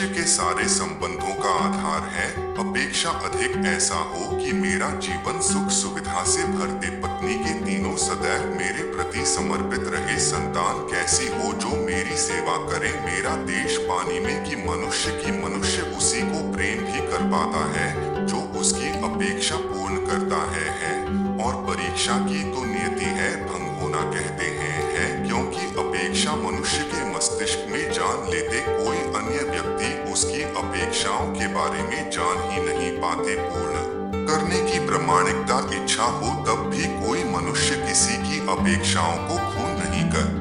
मनुष्य के सारे संबंधों का आधार है अपेक्षा अधिक ऐसा हो कि मेरा जीवन सुख सुविधा से भर दे, पत्नी के तीनों सदैव मेरे प्रति समर्पित रहे, संतान कैसी हो जो मेरी सेवा करे, मेरा देश पानी में कि मनुष्य उसी को प्रेम भी कर पाता है जो उसकी अपेक्षा पूर्ण करता है। और परीक्षा की तो नियति है भंग होना कहते हैं क्योंकि अपेक्षा मनुष्य के मस्तिष्क में जान लेते कोई अन्य व्यक्ति उसकी अपेक्षाओं के बारे में जान ही नहीं पाते। पूर्ण करने की प्रामाणिकता इच्छा हो तब भी कोई मनुष्य किसी की अपेक्षाओं को पूर्ण नहीं कर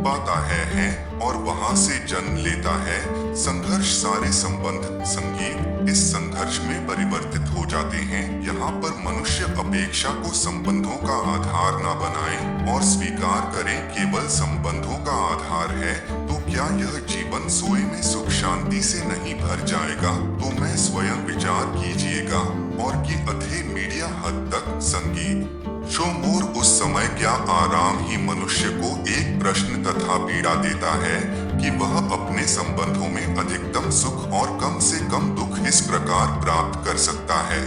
पाता है और वहां से जन्म लेता है संघर्ष। सारे संबंध संगीत इस संघर्ष में परिवर्तित हो जाते हैं। यहाँ पर मनुष्य अपेक्षा को संबंधों का आधार न बनाए और स्वीकार करें केवल संबंधों का आधार है तो क्या यह जीवन सोए में सुख शांति से नहीं भर जाएगा? तो मैं स्वयं विचार कीजिएगा और कि अधे मीडिया हद तक संगीत शो मोर उस समय क्या आराम ही मनुष्य को एक प्रश्न तथा पीड़ा देता है कि वह अपने संबंधों में अधिकतम सुख और कम से कम दुख इस प्रकार प्राप्त कर सकता है।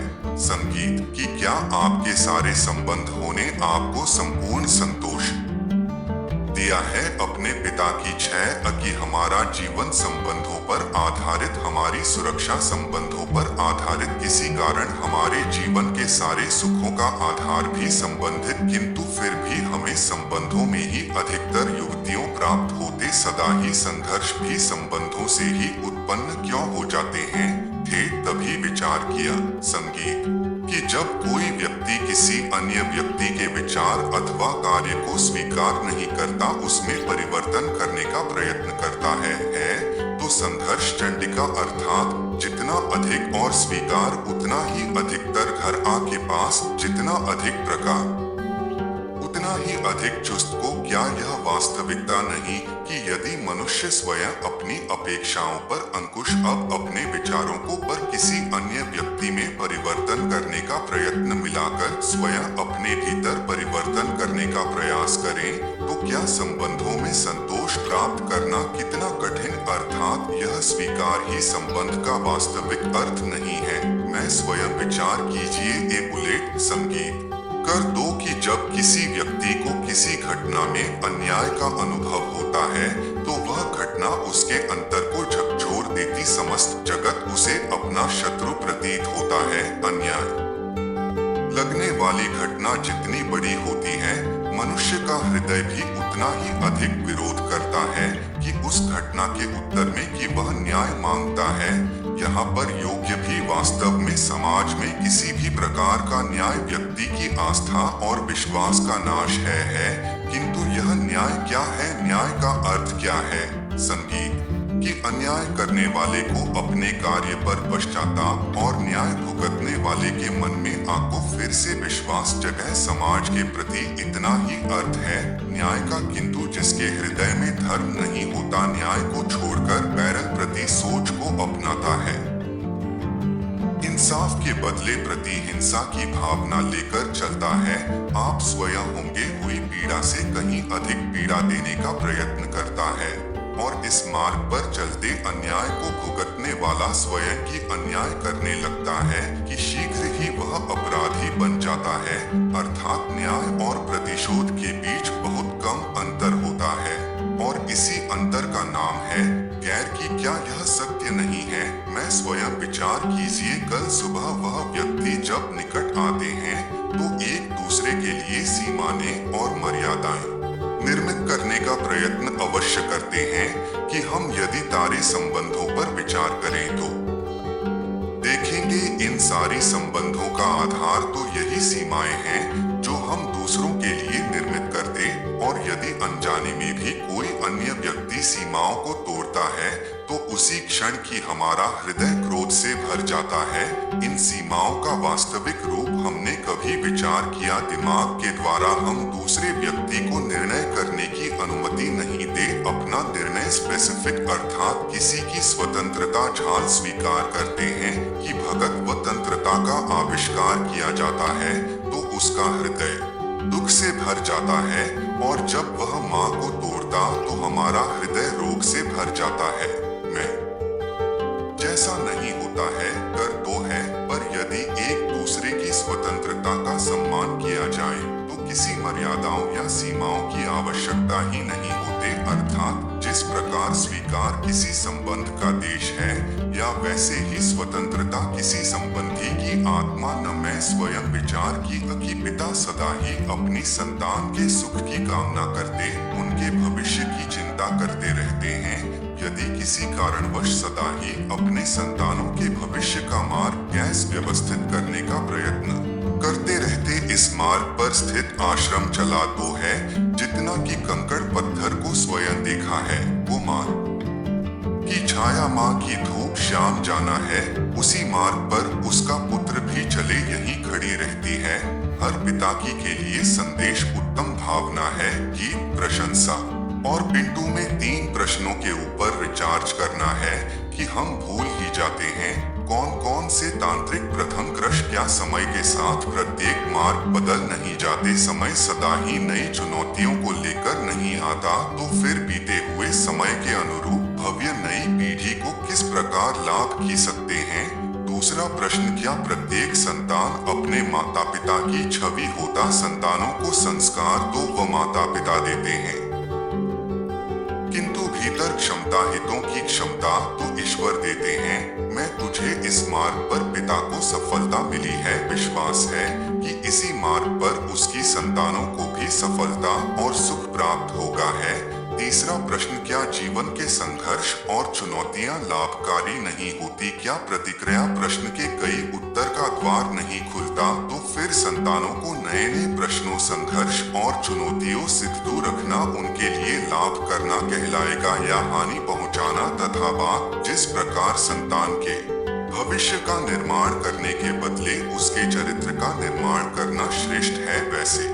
संगीत कि क्या आपके सारे संबंध होने आपको संपूर्ण संतोष दिया है? अपने पिता की छह कि हमारा जीवन संबंधों पर आधारित, हमारी सुरक्षा संबंधों पर आधारित, किसी कारण हमारे जीवन के सारे सुखों का आधार भी संबंधित, किंतु फिर भी हमें संबंधों में ही अधिकतर युवतियों प्राप्त होते, सदा ही संघर्ष भी संबंधों से ही उत्पन्न क्यों हो जाते हैं? तभी विचार किया संगीत कि जब कोई व्यक्ति किसी अन्य व्यक्ति के विचार अथवा कार्य को स्वीकार नहीं करता, उसमें परिवर्तन करने का प्रयत्न करता है तो संघर्ष चंडिका अर्थात जितना अधिक और स्वीकार उतना ही अधिकतर घर आके पास, जितना अधिक प्रकार उतना ही अधिक चुस्त को। क्या यह वास्तविकता नहीं कि यदि मनुष्य स्वयं अपनी अपेक्षाओं पर अंकुश अब अपने विचारों को पर किसी अन्य व्यक्ति में परिवर्तन करने का प्रयत्न मिलाकर स्वयं अपने भीतर परिवर्तन करने का प्रयास करें तो क्या संबंधों में संतोष प्राप्त करना कितना कठिन, अर्थात यह स्वीकार ही संबंध का वास्तविक अर्थ नहीं है। मैं स्वयं विचार कीजिए ए बुलेट संगीत कर दो कि जब किसी व्यक्ति को किसी घटना में अन्याय का अनुभव होता है तो वह घटना उसके अंतर को झकझोर देती, समस्त जगत उसे अपना शत्रु प्रतीत होता है। अन्याय लगने वाली घटना जितनी बड़ी होती है मनुष्य का हृदय भी उतना ही अधिक विरोध करता है कि उस घटना के उत्तर में कि वह न्याय मांगता है। यहाँ पर योग्य भी वास्तव में समाज में किसी भी प्रकार का न्याय व्यक्ति की आस्था और विश्वास का नाश है किंतु यह न्याय क्या है? न्याय का अर्थ क्या है? संगीत कि अन्याय करने वाले को अपने कार्य पर पश्चाताप और न्याय भुगतने वाले के मन में आको फिर से विश्वास जगह समाज के प्रति इतना ही अर्थ है न्याय का, किंतु जिसके हृदय में धर्म नहीं होता न्याय को छोड़कर बैरल प्रति सोच को अपनाता है, इंसाफ के बदले प्रति हिंसा की भावना लेकर चलता है। आप स्वयं होंगे हुई पीड़ा से कहीं अधिक पीड़ा देने का प्रयत्न करता है और इस मार्ग पर चलते अन्याय को भुगतने वाला स्वयं की अन्याय करने लगता है कि शीघ्र ही वह अपराधी बन जाता है, अर्थात न्याय और प्रतिशोध के बीच बहुत कम अंतर होता है और इसी अंतर का नाम है गैर की। क्या यह सत्य नहीं है? मैं स्वयं विचार कीजिए, कल सुबह वह व्यक्ति जब निकट आते हैं तो एक दूसरे के लिए सीमाएं और मर्यादाएं निर्मित करने का प्रयत्न अवश्य करते हैं कि हम यदि तारे संबंधों पर विचार करें तो देखेंगे इन सारी संबंधों का आधार तो यही सीमाएं हैं जो हम दूसरों के लिए निर्मित करते, और यदि अनजाने में भी कोई अन्य व्यक्ति सीमाओं को तोड़ता है तो उसी क्षण की हमारा हृदय क्रोध से भर जाता है। इन सीमाओं का वास्तविक रूप हमने कभी विचार किया? दिमाग के द्वारा हम दूसरे व्यक्ति को निर्णय करने की अनुमति नहीं दे, अपना निर्णय स्पेसिफिक अर्थात किसी की स्वतंत्रता झाल स्वीकार करते हैं कि भगत व तंत्रता का आविष्कार किया जाता है तो उसका हृदय दुख से भर जाता है, और जब वह माँ को तोड़ता तो हमारा हृदय रोग से भर जाता है। मैं सदा ही नहीं होते, अर्थात जिस प्रकार स्वीकार किसी संबंध का देश है, या वैसे ही स्वतंत्रता किसी संबंधी की आत्मा न मैं स्वयं विचार की कि पिता सदा ही अपनी संतान के सुख की कामना करते, उनके भविष्य की चिंता करते रहते हैं। यदि किसी कारणवश सदा ही अपने संतानों के भविष्य का मार्ग कैसे व्यवस्थित करने का प्रयत्न करते रहते, इस मार्ग पर स्थित आश्रम चला तो है, जितना कि कंकड़ पत्थर को स्वयं देखा है, वो मार्ग की छाया माँ की धूप शाम जाना है, उसी मार्ग पर उसका पुत्र भी चले यही खड़ी रहती है। हर पिता की के लिए संदेश उत्तम भावना है, गीत प्रशंसा और पिंटू में 3 प्रश्नों के ऊपर रिचार्ज करना है कि हम भूल ही जाते हैं कौन कौन से तांत्रिक प्रथम क्रश, क्या समय के साथ प्रत्येक मार्ग बदल नहीं जाते, समय सदा ही नई चुनौतियों को लेकर नहीं आता, तो फिर बीते हुए समय के अनुरूप भव्य नई पीढ़ी को किस प्रकार लाभ की सकते हैं। दूसरा प्रश्न, क्या प्रत्येक संतान अपने माता पिता की छवि होता, संतानों को संस्कार तो वह माता पिता देते हैं, किंतु भीतर क्षमता हितों की क्षमता तो ईश्वर देते हैं। मैं तुझे इस मार्ग पर पिता को सफलता मिली है, विश्वास है कि इसी मार्ग पर उसकी संतानों को भी सफलता और सुख प्राप्त होगा है। तीसरा प्रश्न, क्या जीवन के संघर्ष और चुनौतियां लाभकारी नहीं होती, क्या प्रतिक्रिया प्रश्न के कई उत्तर का द्वार नहीं खुलता, तो फिर संतानों को नए नए प्रश्नों, संघर्ष और चुनौतियों से दूर रखना उनके लिए लाभ करना कहलाएगा या हानि पहुंचाना, तथा बात जिस प्रकार संतान के भविष्य का निर्माण करने के बदले उसके चरित्र का निर्माण करना श्रेष्ठ है, वैसे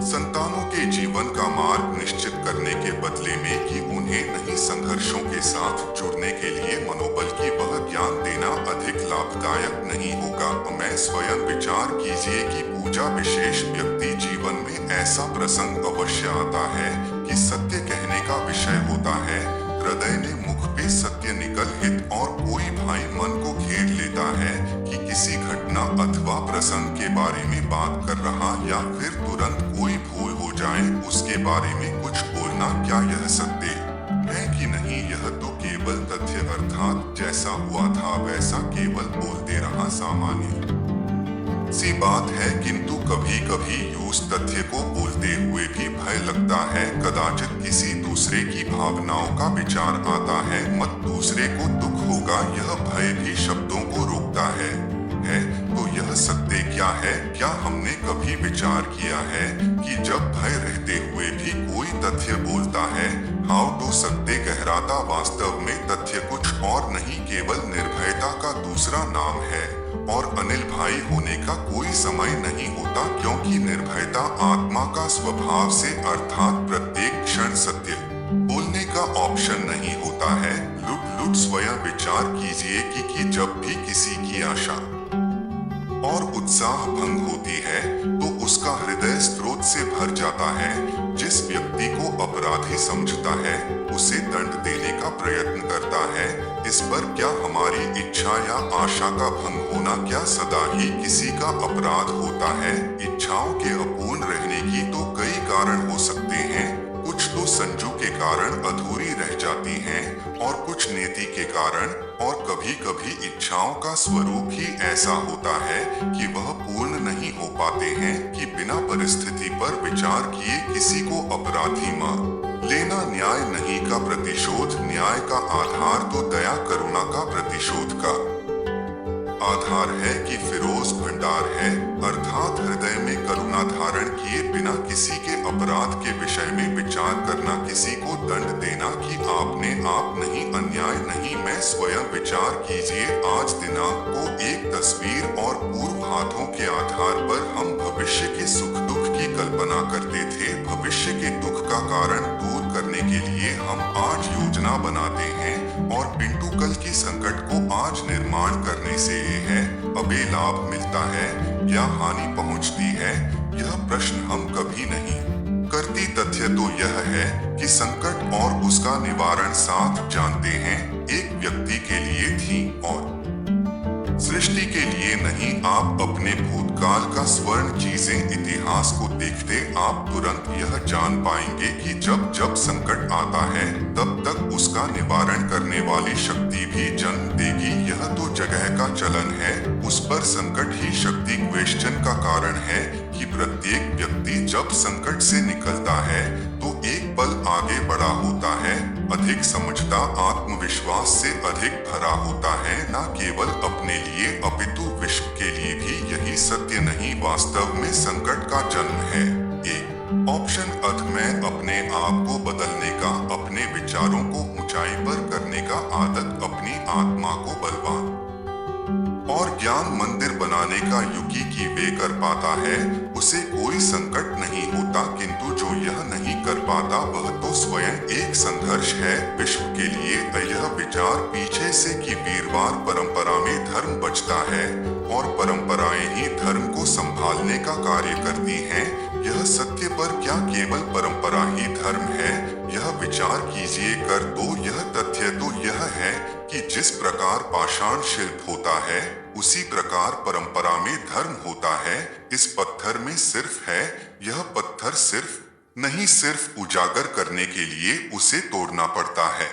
संतानों के जीवन का मार्ग निश्चित करने के बदले में कि उन्हें नहीं संघर्षों के साथ जुड़ने के लिए मनोबल की वह ज्ञान देना अधिक लाभदायक नहीं होगा। मैं स्वयं विचार कीजिए कि पूजा विशेष व्यक्ति जीवन में ऐसा प्रसंग अवश्य आता है कि सत्य कहने का विषय होता है, हृदय ने मुख पे सत्य निकल हित और कोई भाई मन को घेर लेता है कि किसी घटना अथवा प्रसंग के बारे में बात कर रहा या फिर तुरंत कोई भूल हो जाए उसके बारे में कुछ बोलना, क्या यह सत्य है कि नहीं, यह तो केवल तथ्य अर्थात जैसा हुआ था वैसा केवल बोलते रहा सामान्य सी बात है, किंतु कभी कभी उस तथ्य को बोलते हुए भी भय लगता है, कदाचित किसी दूसरे की भावनाओं का विचार आता है, मत दूसरे को दुख होगा, यह भय भी शब्दों को रोकता है। तो यह सत्य क्या है, क्या हमने कभी विचार किया है कि जब भय रहते हुए भी कोई तथ्य बोलता है, हाउ तो सत्य गहराता वास्तव में तथ्य कुछ और नहीं केवल निर्भयता का दूसरा नाम है, और अनिल भाई होने का कोई समय नहीं होता, क्योंकि निर्भयता आत्मा का स्वभाव से अर्थात प्रत्येक क्षण सत्य बोलने का ऑप्शन नहीं होता है। लुट स्वयं विचार कीजिए कि जब भी किसी की आशा और उत्साह भंग होती है तो उसका हृदय स्रोत से भर जाता है, जिस व्यक्ति को अपराधी समझता है उसे दंड देने का प्रयत्न करता है, इस पर क्या हमारी इच्छा या आशा का भंग होना क्या सदा ही किसी का अपराध होता है। इच्छाओं के अपूर्ण रहने की तो कई कारण हो सकते हैं, कुछ तो संजू के कारण अधूरी रह जाती हैं और कुछ नीति के कारण, और कभी कभी इच्छाओं का स्वरूप ही ऐसा होता है कि वह पूर्ण नहीं हो पाते हैं कि बिना परिस्थिति पर विचार किए किसी को अपराधी मान लेना न्याय नहीं का प्रतिशोध, न्याय का आधार तो दया करुणा का प्रतिशोध का आधार है कि फिरोज भंडार है, अर्थात हृदय में करुणा धारण किए बिना किसी के अपराध के विषय में विचार करना, किसी को दंड देना कि आपने आप नहीं, अन्याय नहीं। मैं स्वयं विचार कीजिए, आज दिनांक को एक तस्वीर और पूर्व हाथों के आधार पर हम भविष्य के सुख दुख की कल्पना करते थे, भविष्य के दुख का कारण दूर करने के लिए हम आज योजना बनाते हैं, और पिंटू कल की संकट को आज निर्माण करने से है अबे लाभ मिलता है या हानि पहुंचती है, यह प्रश्न हम कभी नहीं करती। तथ्य तो यह है कि संकट और उसका निवारण साथ जानते हैं, एक व्यक्ति के लिए थी और सृष्टि के लिए नहीं। ही आप अपने भूतकाल का स्वर्ण चीजें इतिहास को देखते आप तुरंत यह जान पाएंगे कि जब जब संकट आता है तब तक उसका निवारण करने वाली शक्ति भी जन्म देगी। यह तो जगह का चलन है, उस पर संकट ही शक्ति क्वेश्चन का कारण है कि प्रत्येक व्यक्ति जब संकट से निकलता है तो एक पल आगे बढ़ा होता है, अधिक समझता, आत्मविश्वास से अधिक भरा होता है, न केवल अपने लिए अपितु विश्व के लिए भी। यही सत्य नहीं वास्तव में संकट का जन्म है। एक ऑप्शन अध में अपने आप को बदलने का, अपने विचारों को ऊंचाई पर करने का आदत, अपनी आत्मा को बलवान और ज्ञान मंदिर बनाने का युगी की वे कर पाता है, उसे कोई संकट नहीं होता। किंतु जो यह नहीं कर पाता वह तो स्वयं एक संघर्ष है विश्व के लिए। यह विचार पीछे से कि वीरवार परंपरा में धर्म बचता है और परंपराएं ही धर्म को संभालने का कार्य करती हैं, यह सत्य पर क्या केवल परंपरा ही धर्म है? यह विचार कीजिए कर तो यह तथ्य तो यह है कि जिस प्रकार पाषाण शिल्प होता है उसी प्रकार परंपरा में धर्म होता है। इस पत्थर में सिर्फ है, यह पत्थर सिर्फ नहीं, सिर्फ उजागर करने के लिए उसे तोड़ना पड़ता है।